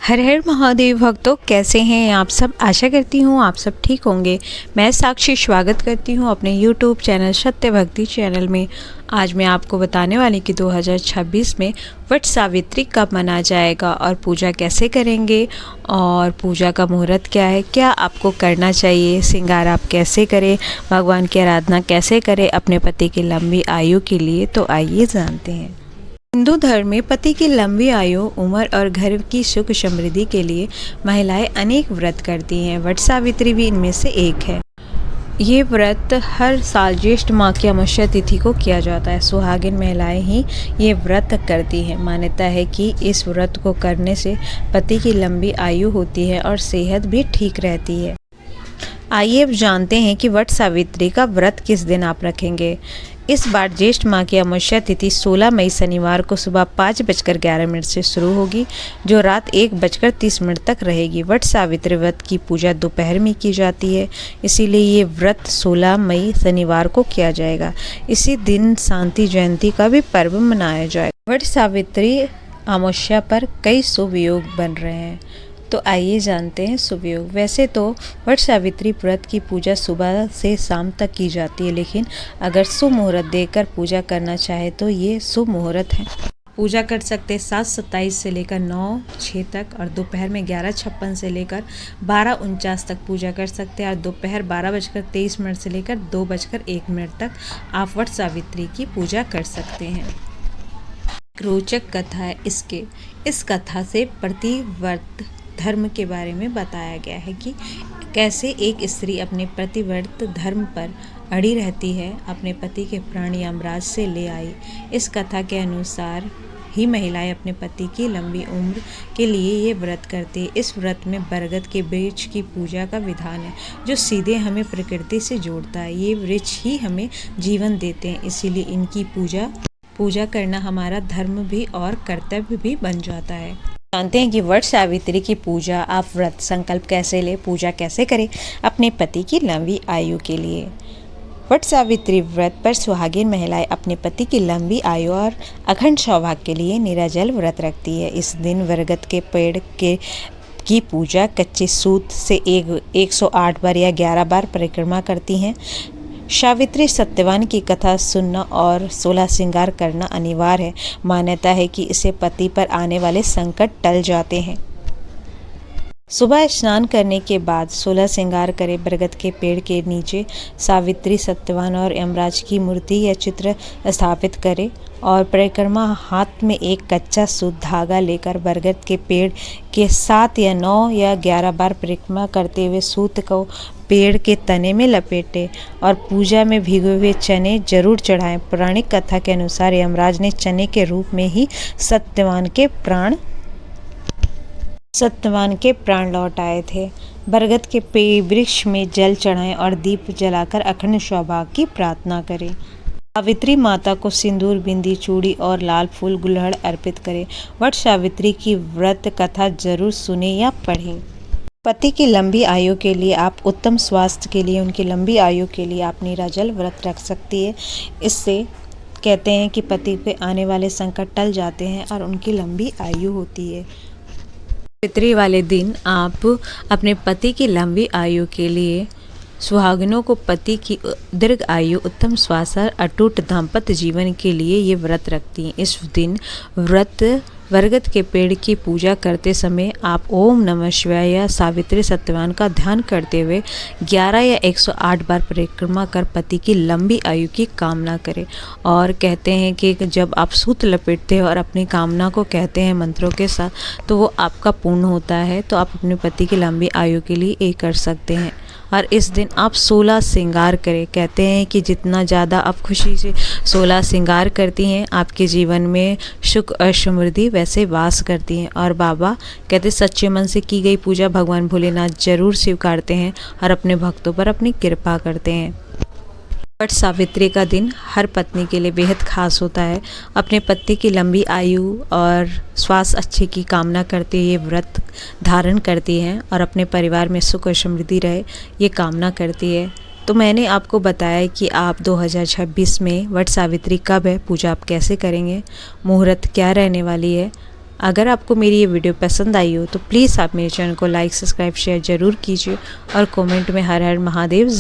हर हर महादेव भक्तों, कैसे हैं आप सब। आशा करती हूँ आप सब ठीक होंगे। मैं साक्षी स्वागत करती हूँ अपने YouTube चैनल सत्य भक्ति चैनल में। आज मैं आपको बताने वाली कि 2026 में वट सावित्री कब मनाया जाएगा और पूजा कैसे करेंगे और पूजा का मुहूर्त क्या है, क्या आपको करना चाहिए, श्रृंगार आप कैसे करें, भगवान की आराधना कैसे करें अपने पति की लंबी आयु के लिए। तो आइए जानते हैं। हिंदू धर्म में पति की लंबी आयु, उम्र और घर की सुख समृद्धि के लिए महिलाएं अनेक व्रत करती हैं। वट सावित्री भी इनमें से एक है। ये व्रत हर साल ज्येष्ठ माह की अमावस्या तिथि को किया जाता है। सुहागिन महिलाएं ही ये व्रत करती हैं। मान्यता है कि इस व्रत को करने से पति की लंबी आयु होती है और सेहत भी ठीक रहती है। आइए अब जानते हैं कि वट सावित्री का व्रत किस दिन आप रखेंगे। इस बार ज्येष्ठ माह की अमावस्या तिथि 16 मई शनिवार को सुबह 5:11 से शुरू होगी, जो रात 1:30 तक रहेगी। वट सावित्री व्रत की पूजा दोपहर में की जाती है, इसीलिए ये व्रत 16 मई शनिवार को किया जाएगा। इसी दिन शांति जयंती का भी पर्व मनाया जाएगा। वट सावित्री अमावस्या पर कई शुभ योग बन रहे हैं, तो आइए जानते हैं शुभ योग। वैसे तो वट सावित्री व्रत की पूजा सुबह से शाम तक की जाती है, लेकिन अगर शुभ मुहूर्त देखकर पूजा करना चाहे तो ये शुभ मुहूर्त है। पूजा कर सकते हैं 7:27 से लेकर 9:06 तक, और दोपहर में 11:56 से लेकर 12:49 तक पूजा कर सकते हैं, और दोपहर 12:23 से लेकर 2:01 तक आप वट सावित्री की पूजा कर सकते हैं। रोचक कथा है इस कथा से प्रतिव्रत धर्म के बारे में बताया गया है कि कैसे एक स्त्री अपने प्रतिव्रत धर्म पर अड़ी रहती है, अपने पति के प्राण यमराज से ले आई। इस कथा के अनुसार ही महिलाएं अपने पति की लंबी उम्र के लिए ये व्रत करती है। इस व्रत में बरगद के वृक्ष की पूजा का विधान है, जो सीधे हमें प्रकृति से जोड़ता है। ये वृक्ष ही हमें जीवन देते हैं, इसीलिए इनकी पूजा करना हमारा धर्म भी और कर्तव्य भी बन जाता है। जानते हैं कि वट सावित्री की पूजा आप व्रत संकल्प कैसे लें, पूजा कैसे करें अपने पति की लंबी आयु के लिए। वट सावित्री व्रत पर सुहागिन महिलाएं अपने पति की लंबी आयु और अखंड सौभाग्य के लिए निराजल व्रत रखती है। इस दिन बरगद के पेड़ की पूजा कच्चे सूत से 108 बार या 11 बार परिक्रमा करती हैं। सावित्री सत्यवान की कथा सुनना और 16 श्रृंगार करना अनिवार्य है। मान्यता है कि इससे पति पर आने वाले संकट टल जाते हैं। सुबह स्नान करने के बाद 16 श्रृंगार करें। बरगद के पेड़ के नीचे सावित्री, सत्यवान और यमराज की मूर्ति या चित्र स्थापित करें, और परिक्रमा हाथ में एक कच्चा सूत धागा लेकर बरगद के पेड़ के 7 या 9 या 11 बार परिक्रमा करते हुए सूत को पेड़ के तने में लपेटे और पूजा में भिगो हुए चने जरूर चढ़ाएं। पौराणिक कथा के अनुसार यमराज ने चने के रूप में ही सत्यवान के प्राण लौटाए थे। बरगद के वृक्ष में जल चढ़ाएं और दीप जलाकर अखंड सौभाग्य की प्रार्थना करें। सावित्री माता को सिंदूर, बिंदी, चूड़ी और लाल फूल गुलहड़ अर्पित करें। वट सावित्री की व्रत कथा जरूर सुने या पढ़ें। पति की लंबी आयु के लिए, आप उत्तम स्वास्थ्य के लिए, उनकी लंबी आयु के लिए आप निराजल व्रत रख सकती है। इससे कहते हैं कि पति पे आने वाले संकट टल जाते हैं और उनकी लंबी आयु होती है। सावित्री वाले दिन आप अपने पति की लंबी आयु के लिए, सुहागिनों को पति की दीर्घ आयु, उत्तम स्वास्थ्य और अटूट दाम्पत्य जीवन के लिए ये व्रत रखती हैं। इस दिन बरगद के पेड़ की पूजा करते समय आप ओम नमः शिवाय या सावित्री सत्यवान का ध्यान करते हुए 11 या 108 बार परिक्रमा कर पति की लंबी आयु की कामना करें। और कहते हैं कि जब आप सूत लपेटते हैं और अपनी कामना को कहते हैं मंत्रों के साथ, तो वो आपका पूर्ण होता है। तो आप अपने पति की लंबी आयु के लिए ये कर सकते हैं। और इस दिन आप 16 श्रृंगार करें। कहते हैं कि जितना ज़्यादा आप खुशी से 16 श्रृंगार करती हैं, आपके जीवन में सुख और समृद्धि वैसे वास करती हैं। और बाबा कहते सच्चे मन से की गई पूजा भगवान भोलेनाथ जरूर स्वीकारते हैं और अपने भक्तों पर अपनी कृपा करते हैं। वट सावित्री का दिन हर पत्नी के लिए बेहद खास होता है। अपने पति की लंबी आयु और स्वास्थ्य अच्छे की कामना करते हुए ये व्रत धारण करती हैं और अपने परिवार में सुख और समृद्धि रहे, ये कामना करती है। तो मैंने आपको बताया कि आप 2026 में वट सावित्री कब है, पूजा आप कैसे करेंगे, मुहूर्त क्या रहने वाली है। अगर आपको मेरी ये वीडियो पसंद आई हो तो प्लीज़ आप मेरे चैनल को लाइक, सब्सक्राइब, शेयर ज़रूर कीजिए और कमेंट में हर हर महादेव